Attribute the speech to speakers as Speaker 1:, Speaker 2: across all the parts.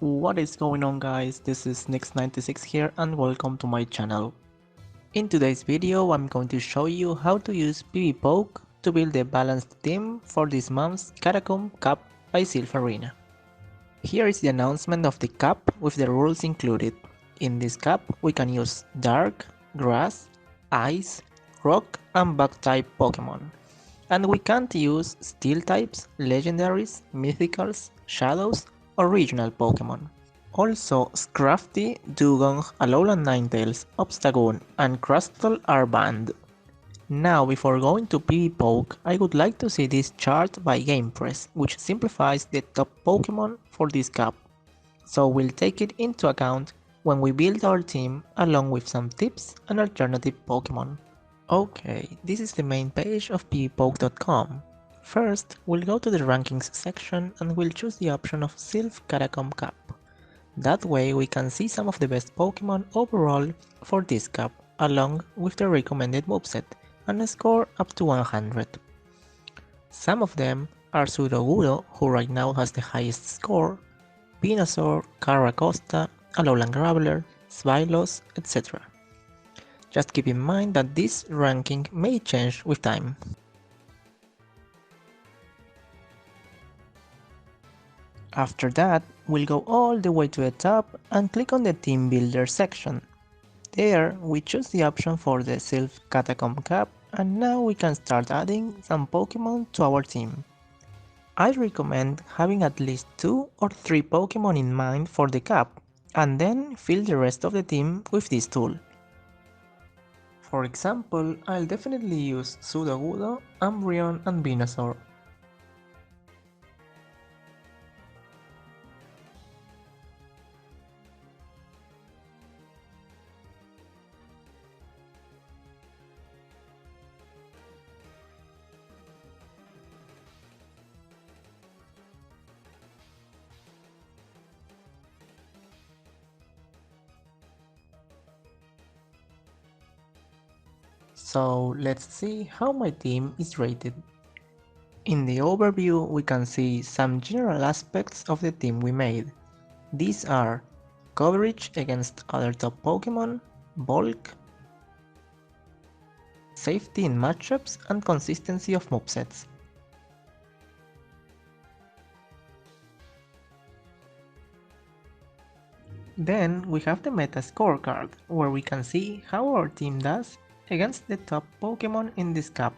Speaker 1: What is going on, guys? This is Nix96 here and welcome to my channel. In today's video I'm going to show you how to use PvPoke to build a balanced team for this month's Catacomb Cup by Silph Arena. Here is the announcement of the cup with the rules included. In this cup we can use Dark, Grass, Ice, Rock and Bug type Pokemon. And we can't use Steel types, Legendaries, Mythicals, Shadows or regional Pokemon. Also, Scrafty, Dugong, Alolan Ninetales, Obstagoon, and Crustle are banned. Now, before going to PvPoke, I would like to see this chart by GamePress, which simplifies the top Pokemon for this cup. So we'll take it into account when we build our team, along with some tips and alternative Pokemon. Okay, this is the main page of PvPoke.com. First, we'll go to the rankings section and we'll choose the option of Silph Catacomb Cup. That way we can see some of the best Pokemon overall for this cup, along with the recommended moveset, and a score up to 100. Some of them are Sudowoodo, who right now has the highest score, Venusaur, Caracosta, Alolan Graveler, Svilos, etc. Just keep in mind that this ranking may change with time. After that, we'll go all the way to the top and click on the Team Builder section. There, we choose the option for the Silph Catacomb Cup, and now we can start adding some Pokemon to our team. I recommend having at least 2 or 3 Pokemon in mind for the cup, and then fill the rest of the team with this tool. For example, I'll definitely use Sudowoodo, Umbreon and Venusaur. So let's see how my team is rated. In the overview we can see some general aspects of the team we made. These are coverage against other top Pokemon, bulk, safety in matchups and consistency of movesets. Then we have the meta scorecard, where we can see how our team does against the top Pokemon in this cup.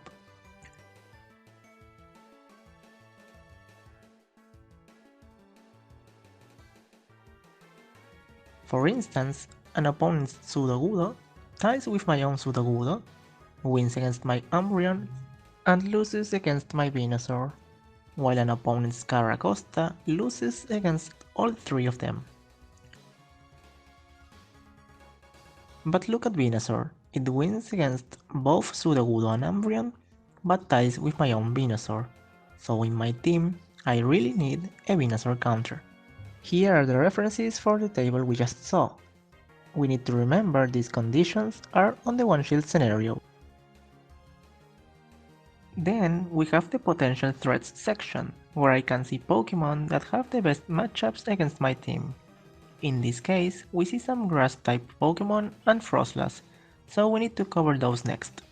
Speaker 1: For instance, an opponent's Sudowoodo ties with my own Sudowoodo, wins against my Umbreon, and loses against my Venusaur, while an opponent's Caracosta loses against all 3 of them. But look at Venusaur, it wins against both Sudowoodo and Umbreon, but ties with my own Venusaur, so in my team I really need a Venusaur counter. Here are the references for the table we just saw. We need to remember these conditions are on the one-shield scenario. Then we have the potential threats section, where I can see Pokemon that have the best matchups against my team. In this case, we see some grass type Pokemon and Frostlass, so we need to cover those next.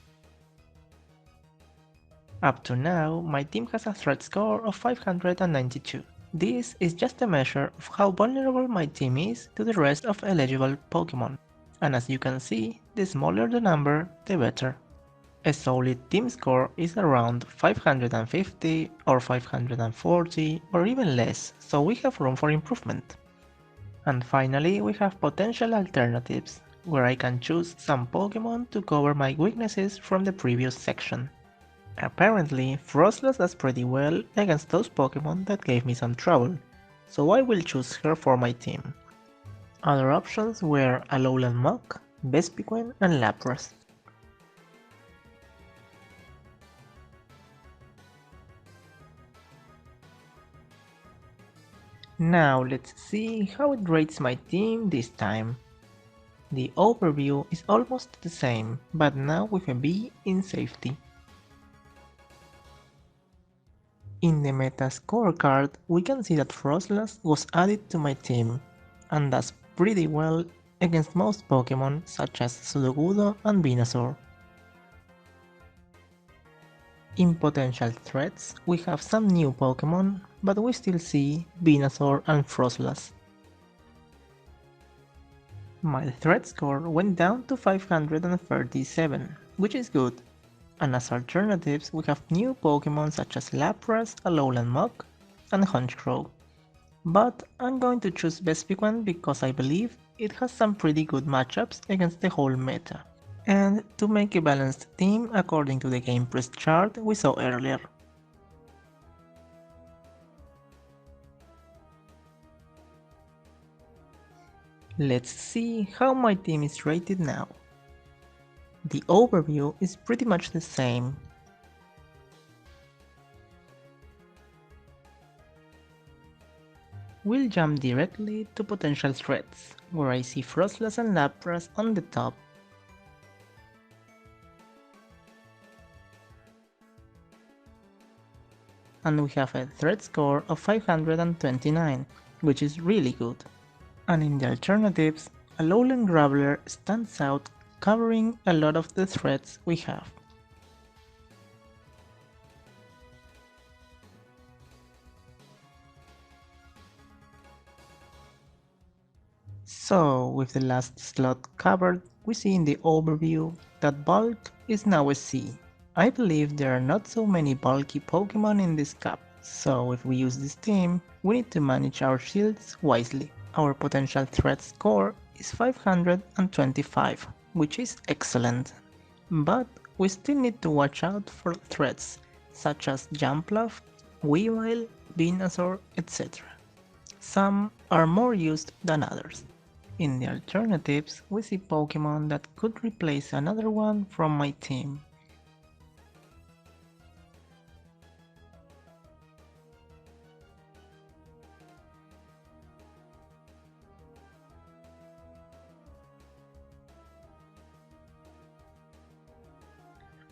Speaker 1: Up to now, my team has a threat score of 592. This is just a measure of how vulnerable my team is to the rest of eligible Pokemon, and as you can see, the smaller the number, the better. A solid team score is around 550 or 540 or even less, so we have room for improvement. And finally, we have potential alternatives, where I can choose some Pokemon to cover my weaknesses from the previous section. Apparently, Frostlass does pretty well against those Pokemon that gave me some trouble, so I will choose her for my team. Other options were Alolan Muk, Vespiquen and Lapras. Now let's see how it rates my team this time. The overview is almost the same, but now with a B in safety. In the meta scorecard, we can see that Frostlass was added to my team, and does pretty well against most Pokémon such as Sudowoodo and Venusaur. In potential threats, we have some new Pokémon, but we still see Venusaur and Frostlass. My threat score went down to 537, which is good. And as alternatives, we have new Pokémon such as Lapras, Alolan Muk, and Honchkrow. But I'm going to choose Vespiquen because I believe it has some pretty good matchups against the whole meta. And to make a balanced team according to the game press chart we saw earlier. Let's see how my team is rated now. The overview is pretty much the same. We'll jump directly to potential threats, where I see Frostlass and Lapras on the top. And we have a threat score of 529, which is really good. And in the alternatives, Alolan Graveler stands out, covering a lot of the threats we have. So, with the last slot covered, we see in the overview that Bulk is now a C. I believe there are not so many bulky Pokémon in this cup, so if we use this team, we need to manage our shields wisely. Our potential threat score is 525, which is excellent. But we still need to watch out for threats such as Jumpluff, Weavile, Venusaur, etc. Some are more used than others. In the alternatives, we see Pokémon that could replace another one from my team.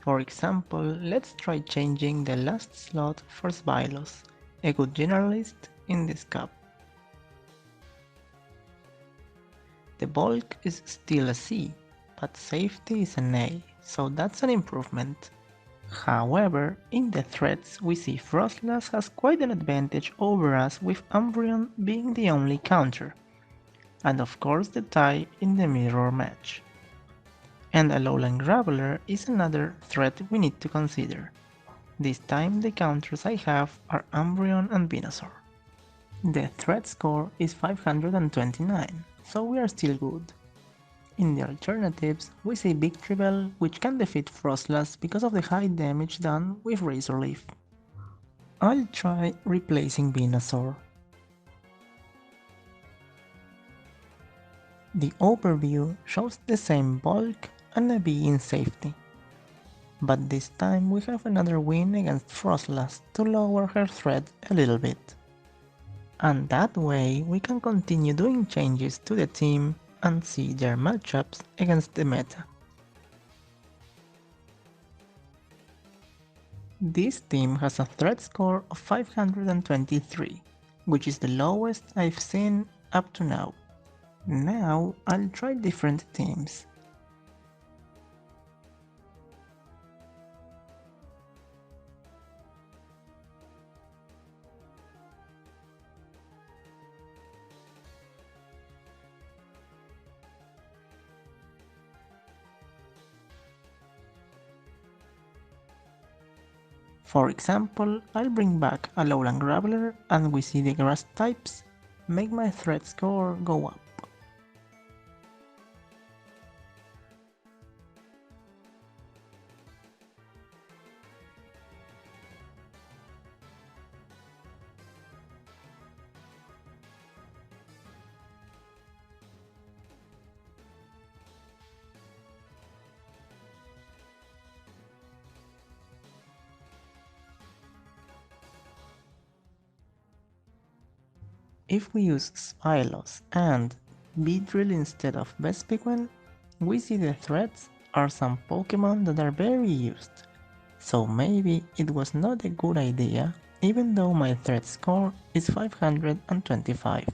Speaker 1: For example, let's try changing the last slot for Sbylos, a good generalist in this cup. The bulk is still a C, but safety is an A, so that's an improvement. However, in the threats we see Frostlass has quite an advantage over us, with Umbreon being the only counter, and of course the tie in the mirror match. And Alolan Graveler is another threat we need to consider. This time the counters I have are Umbreon and Venusaur. The threat score is 529, so we are still good. In the alternatives, we see Victreebel, which can defeat Frostlass because of the high damage done with Razor Leaf. I'll try replacing Venusaur. The overview shows the same bulk and a B in safety. But this time we have another win against Frostlass to lower her threat a little bit. And that way we can continue doing changes to the team and see their matchups against the meta. This team has a threat score of 523, which is the lowest I've seen up to now. Now I'll try different teams. For example, I'll bring back a Alolan Graveler and we see the grass types make my threat score go up. If we use Spylos and Beedrill instead of Vespiquen, we see the threats are some Pokemon that are very used, so maybe it was not a good idea even though my threat score is 525.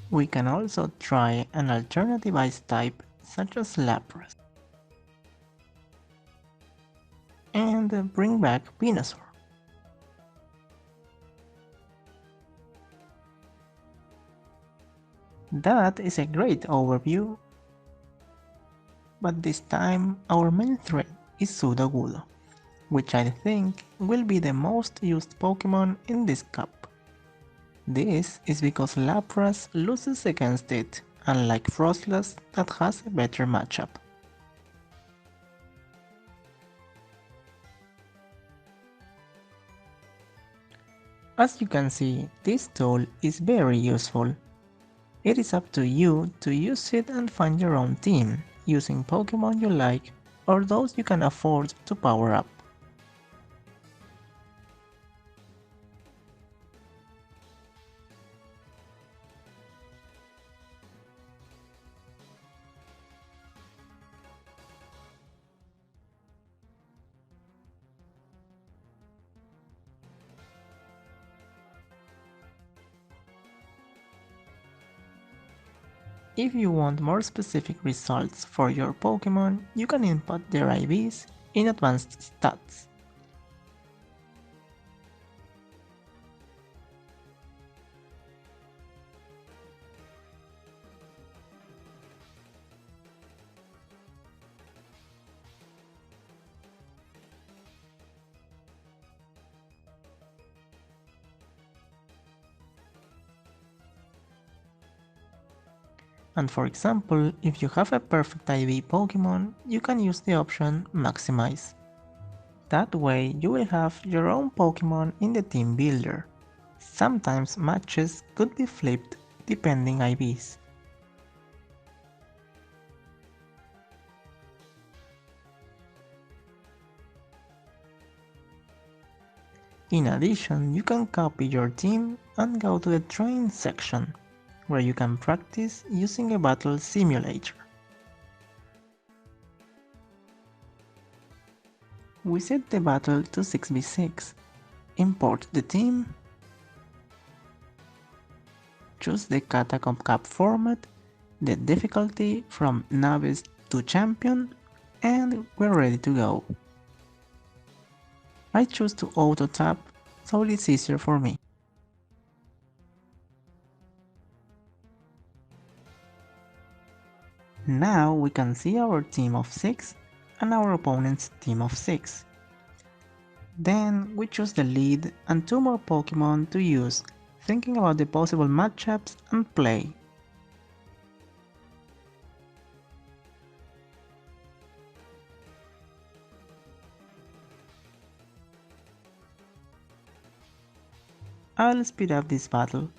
Speaker 1: We can also try an alternative ice type such as Lapras and bring back Venusaur. That is a great overview, but this time our main threat is Sudowoodo, which I think will be the most used Pokemon in this cup. This is because Lapras loses against it, unlike Frostless that has a better matchup. As you can see, this tool is very useful. It is up to you to use it and find your own team, using Pokemon you like or those you can afford to power up. If you want more specific results for your Pokemon, you can input their IVs in advanced stats. And for example, if you have a perfect IV Pokemon, you can use the option Maximize. That way you will have your own Pokemon in the team builder. Sometimes matches could be flipped depending IVs. In addition, you can copy your team and go to the train section, where you can practice using a battle simulator. We set the battle to 6v6, import the team, choose the Catacomb Cup format, the difficulty from Novice to Champion, and we're ready to go. I choose to auto tap, so it's easier for me. Now we can see our team of 6 and our opponent's team of 6. Then we choose the lead and 2 more Pokemon to use, thinking about the possible matchups and play. I'll speed up this battle.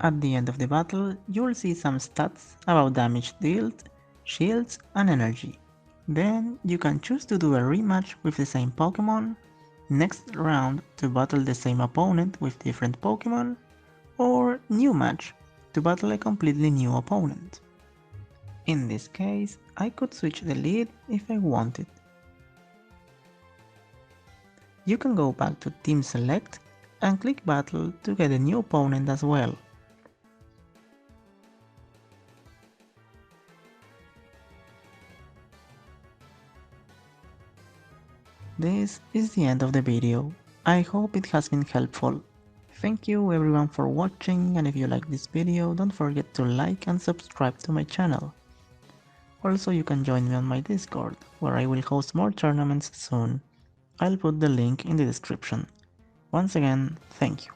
Speaker 1: At the end of the battle, you will see some stats about damage dealt, shields and energy. Then you can choose to do a rematch with the same Pokémon, next round to battle the same opponent with different Pokémon, or new match to battle a completely new opponent. In this case, I could switch the lead if I wanted. You can go back to Team Select and click Battle to get a new opponent as well. This is the end of the video. I hope it has been helpful. Thank you everyone for watching, and if you like this video, don't forget to like and subscribe to my channel. Also, you can join me on my Discord, where I will host more tournaments soon. I'll put the link in the description. Once again, thank you.